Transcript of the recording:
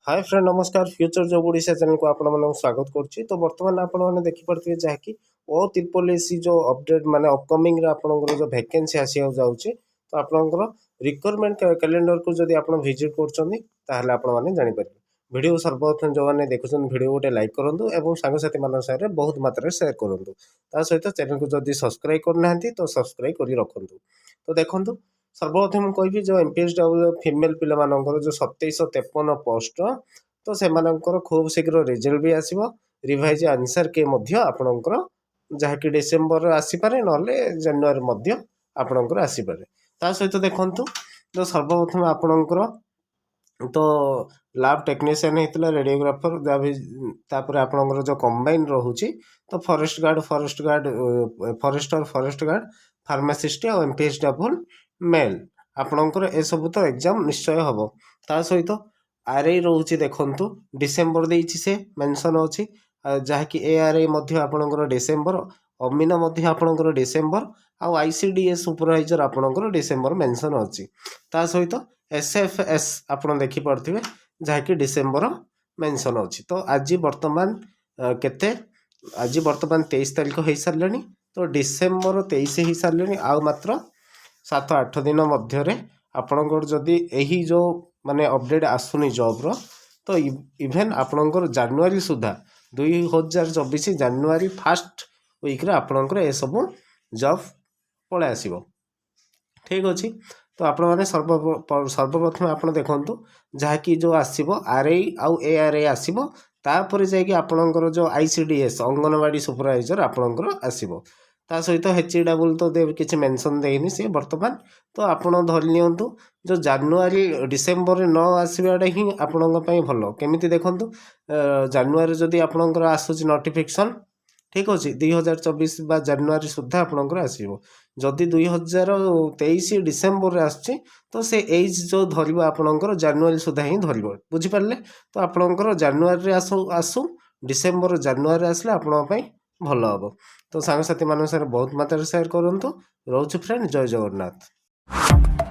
Hi friend नमस्कार future job Odisha channel को आपण मानक स्वागत करछि। तो वर्तमान आपण माने देखि पड़थिबे जाकी ओ त्रिपोलेसी जो अपडेट माने अपकमिंग रे आपनकर जो वैकेंसी आसी जाउछि तो आपनकर रिक्वायरमेंट कैलेंडर को जदि आपण विजिट करछन्ती ताहले आपण माने जानि परिबे। वीडियो सर्वप्रथम जो माने देखुछन वीडियो गोटे लाइक करंतु एवं सांगसाथी मान सारे बहुत मात्रा शेयर करंतु। ता सहित चैनल को जदि सब्सक्राइब करनाहंती तो सब्सक्राइब करि रखंतु। तो देखंतु सर्वप्रथम कहबी जो एमपीएसडब्ल्यू फीमेल पिला मानकर जो 2753 पोस्ट तो से खूब शीघ्र रिजल्ट भी आसो रिवाइज आंसर के आपणकर जहाँकि डिसेम्बर आसीपे ना जानुरी आपणकर आसीपे। ता सहित देखु जो सर्वप्रथम आपणकर तो लैब टेक्नीशियन होता रेडियोग्राफर तापर आपणकर जो कंबाइन रोचे तो forest guard forest guard pharmacist और एमपीएसडब्ल्यू मेल आपणकर ए सब तो एग्जाम निश्चय हम। ता सहित आरआई रोचे देखंतु डिसेम्बर देछि से मेंशन अछि जहाँकि एआरआई आपणकर डिसेम्बर अमीन आपणकर डिसेम्बर आउ आईसीडीएस सुपरवाइजर आपणकर डिसेम्बर मेंशन अछि। ता सहित एसएफएस आपण देखि पड़थिबे जहाँकि डिसेम्बर मेंशन अछि। तो आज वर्तमान केते आज वर्तमान 23 तारिख हो सारे तो डिसेम्बर 23 हो सारे आउ मात्र 7-8 दिन मध्य आपणकर जदि यही जो माने अपडेट आसुनी जॉब रो तो इवेन आपणकर जानुआरी सुधा 2024 जानुआरी फर्स्ट वीक रे आपणकर ए सब जॉब पळे आसीबो। ठीक अछि। तो आपण माने सर्वप्रथम आपण देखंतु जहाँकि जो आसीबो आरआई आउ एआरआई आसीबो तापर जायकि आपणकर जो आईसीडीएस अंगनवाड़ी सुपरवाइजर आपणकर आसीबो। ता सहित एचडब्ल्यू तो किसी मेंशन देनी सी वर्तमान तो आपण धरि नियंतु जो जानुआरी डिसेम्बर न आसवाटा ही आपण भल केमी देखु जानुआरी जदि आपणकर आसूची नोटिफिकेशन ठीक अच्छे 2024 बा जानुआरी सुधा आपणकर आसो जदि 2023 डिसेम्बर आसची तो से एज जो धरब आपणकर जानुआरी सुधा ही धरब बुझिपारे। तो आपणकर जानुआरी आसू डिसेम्बर जानुआरी आसले आपण भल हम। तो सांगसाथी मान बहुत मात्रा शेयर करूँ। रोच फ्रेंड जय जगन्नाथ।